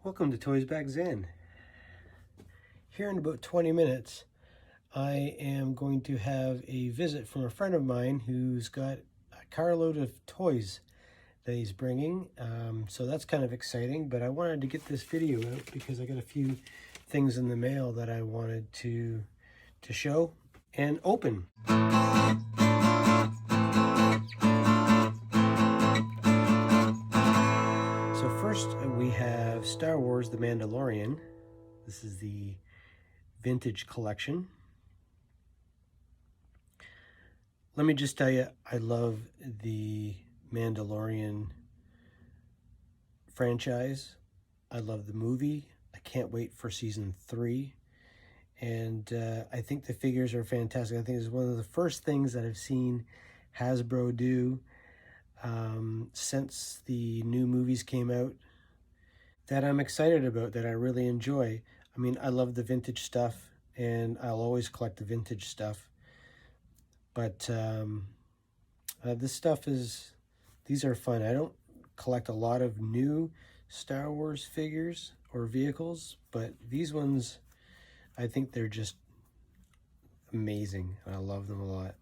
Welcome to Toysbackzen. Here in about 20 minutes, I am going to have a visit from a friend of mine who's got a carload of toys that he's bringing. So that's kind of exciting, but I wanted to get this video out because I got a few things in the mail that I wanted to show and open. So first we have Star Wars The Mandalorian. This is the vintage collection. Let me just tell you, I love the Mandalorian franchise. I love the movie. I can't wait for season 3. And I think the figures are fantastic. I think it's one of the first things that I've seen Hasbro do since the new movies came out that I'm excited about, that I really enjoy. I mean, I love the vintage stuff, and I'll always collect the vintage stuff. But this stuff these are fun. I don't collect a lot of new Star Wars figures or vehicles, but these ones, I think they're just amazing. I love them a lot.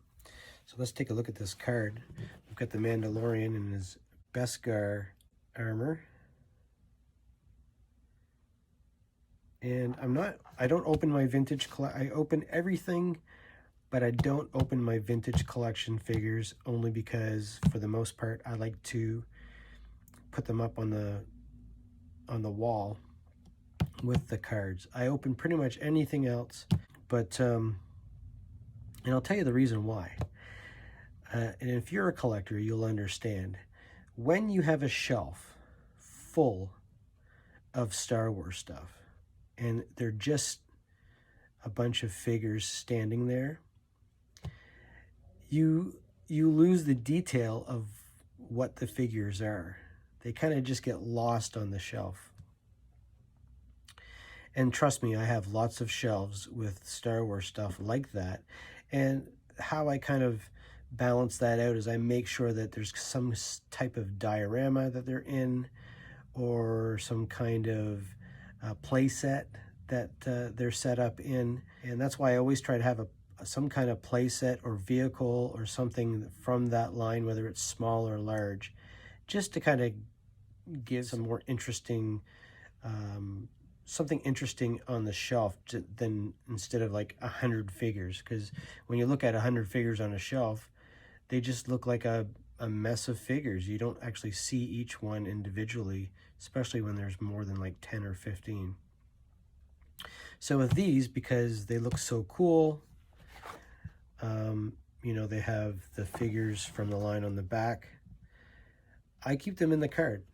So let's take a look at this card. We've got the Mandalorian in his Beskar armor. And I don't open my vintage, I open everything, but I don't open my vintage collection figures only because, for the most part, I like to put them up on the wall with the cards. I open pretty much anything else, but and I'll tell you the reason why. And if you're a collector, you'll understand. When you have a shelf full of Star Wars stuff, and they're just a bunch of figures standing there, you lose the detail of what the figures are. They kind of just get lost on the shelf. And trust me, I have lots of shelves with Star Wars stuff like that. And how I kind of balance that out is I make sure that there's some type of diorama that they're in, or some kind of play set that they're set up in. And that's why I always try to have some kind of play set or vehicle or something from that line, whether it's small or large, just to kind of give some more interesting, something interesting on the shelf than instead of like 100 figures. Because when you look at 100 figures on a shelf, they just look like a mess of figures. You don't actually see each one individually, especially when there's more than like 10 or 15. So with these, because they look so cool, you know, they have the figures from the line on the back, I keep them in the card,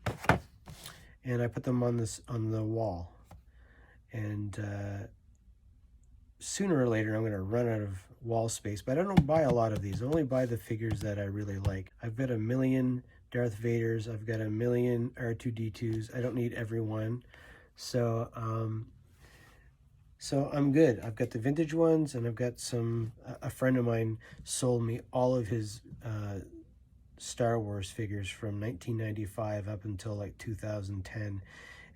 and I put them on the wall. And sooner or later, I'm going to run out of wall space, but I don't buy a lot of these. I only buy the figures that I really like. I've got a million Darth Vaders. I've got a million R2-D2s. I don't need every one. So I'm good. I've got the vintage ones, and I've got a friend of mine sold me all of his Star Wars figures from 1995 up until like 2010.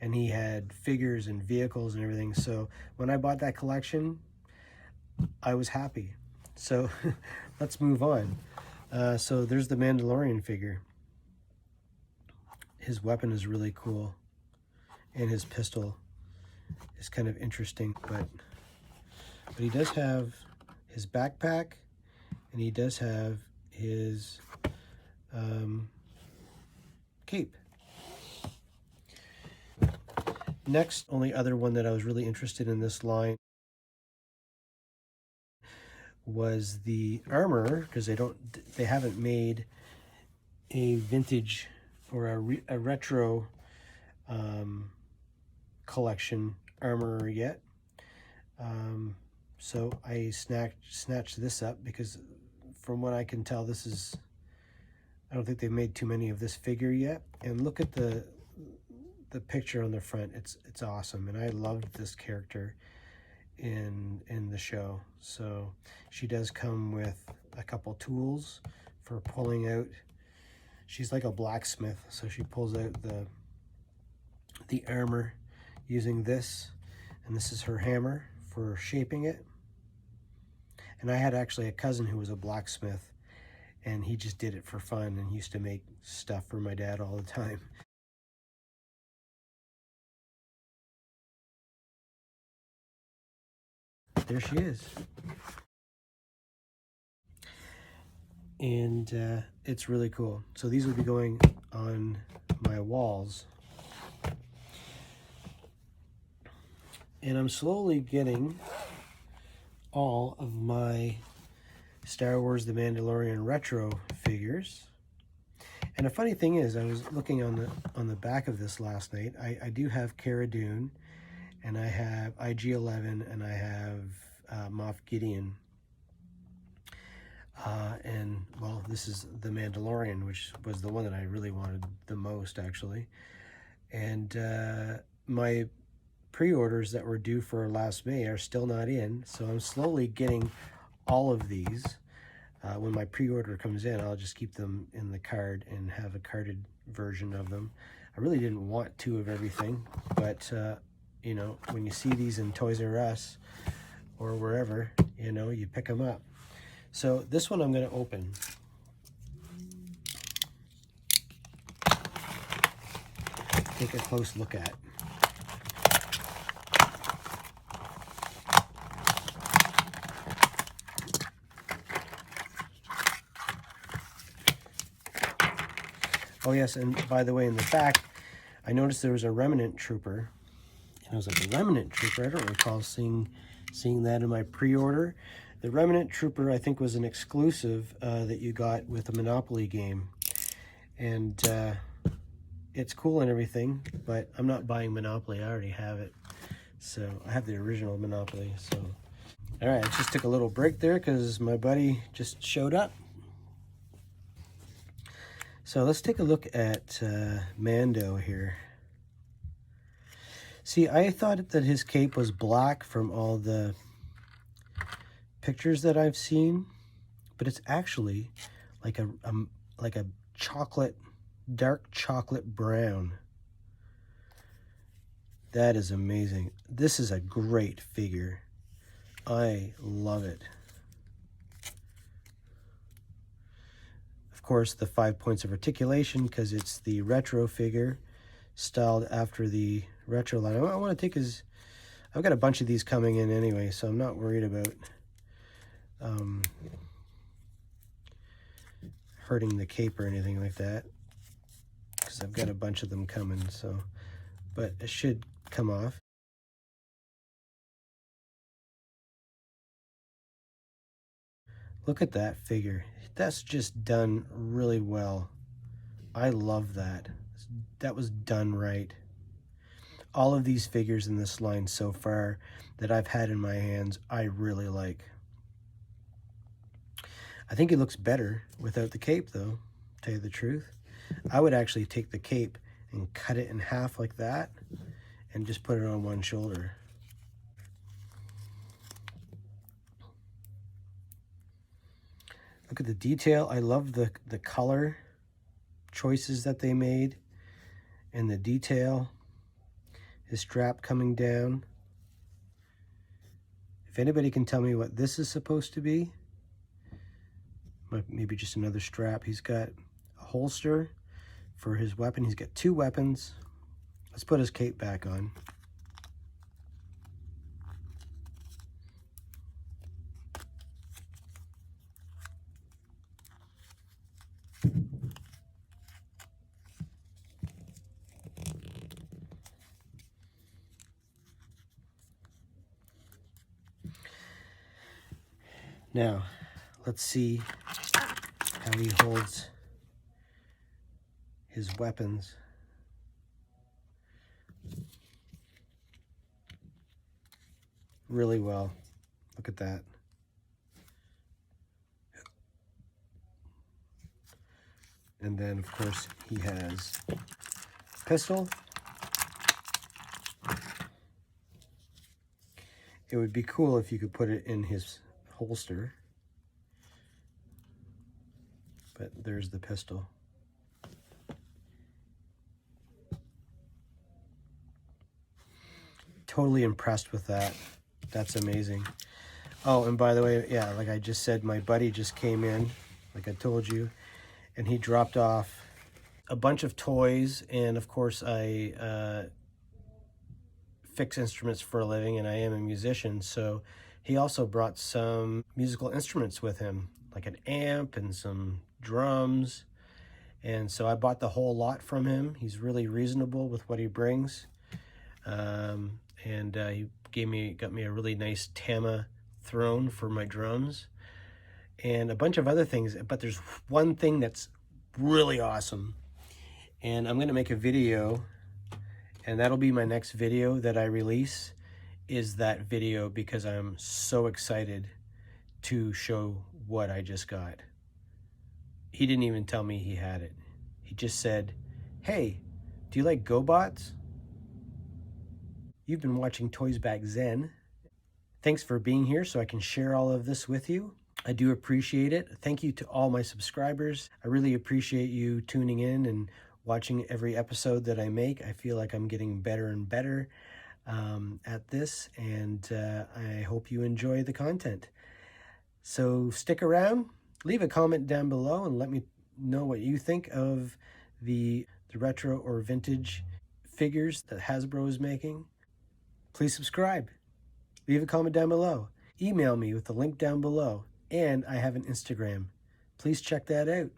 And he had figures and vehicles and everything. So when I bought that collection, I was happy. So let's move on. So there's the Mandalorian figure. His weapon is really cool, and his pistol is kind of interesting, but he does have his backpack, and he does have his cape. Next, only other one that I was really interested in this line was the Armoror, because they haven't made a vintage or a retro collection Armoror yet. So I snatched this up because, from what I can tell, I don't think they've made too many of this figure yet. And look at the picture on the front. It's awesome, and I loved this character in the show. So she does come with a couple tools for pulling out. She's like a blacksmith, so she pulls out the armor using this, and this is her hammer for shaping it. And I had actually a cousin who was a blacksmith, and he just did it for fun, and he used to make stuff for my dad all the time. There she is. And it's really cool. So these will be going on my walls. And I'm slowly getting all of my Star Wars The Mandalorian retro figures. And a funny thing is, I was looking on the back of this last night. I do have Cara Dune, and I have IG-11, and I have Moff Gideon. And, well, this is The Mandalorian, which was the one that I really wanted the most, actually. And my pre-orders that were due for last May are still not in, so I'm slowly getting all of these. When my pre-order comes in, I'll just keep them in the card and have a carded version of them. I really didn't want two of everything, but you know, when you see these in Toys R Us or wherever, you know, you pick them up. So this one I'm going to open. Take a close look at. Oh yes, and by the way, in the back, I noticed there was a Remnant Trooper. And I was like, a Remnant Trooper? I don't recall seeing that in my pre-order. The Remnant Trooper, I think, was an exclusive that you got with a Monopoly game. And it's cool and everything, but I'm not buying Monopoly. I already have it. So I have the original Monopoly. So, all right, I just took a little break there because my buddy just showed up. So let's take a look at Mando here. See, I thought that his cape was black from all the pictures that I've seen, but it's actually like a chocolate, dark chocolate brown. That is amazing. This is a great figure. I love it. Of course, the 5 points of articulation, because it's the retro figure styled after the retro line. I want to take his... I've got a bunch of these coming in anyway, so I'm not worried about hurting the cape or anything like that, because I've got a bunch of them coming. So, but it should come off. Look at that figure. That's just done really well. I love that. That was done right. All of these figures in this line so far that I've had in my hands, I really like. I think it looks better without the cape, though, to tell you the truth. I would actually take the cape and cut it in half like that and just put it on one shoulder. Look at the detail. I love the color choices that they made and the detail. His strap coming down. If anybody can tell me what this is supposed to be, maybe just another strap. He's got a holster for his weapon. He's got two weapons. Let's put his cape back on. Now, let's see how he holds his weapons. Really well. Look at that. And then, of course, he has a pistol. It would be cool if you could put it in his holster. But there's the pistol. Totally impressed with that. That's amazing. Oh, and by the way, yeah, like I just said, my buddy just came in, like I told you, and he dropped off a bunch of toys. And of course, I fix instruments for a living, and I am a musician. So he also brought some musical instruments with him, like an amp and some drums. And so I bought the whole lot from him. He's really reasonable with what he brings. And he got me a really nice Tama throne for my drums and a bunch of other things. But there's one thing that's really awesome, and I'm going to make a video, and that'll be my next video that I release, is that video, because I'm so excited to show what I just got. He didn't even tell me he had it. He just said, "Hey, do you like GoBots?" You've been watching Toysbackzen. Thanks for being here so I can share all of this with you. I do appreciate it. Thank you to all my subscribers. I really appreciate you tuning in and watching every episode that I make. I feel like I'm getting better and better at this, and I hope you enjoy the content. So stick around, leave a comment down below, and let me know what you think of the retro or vintage figures that Hasbro is making. Please subscribe. Leave a comment down below. Email me with the link down below. And I have an Instagram. Please check that out.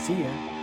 See ya.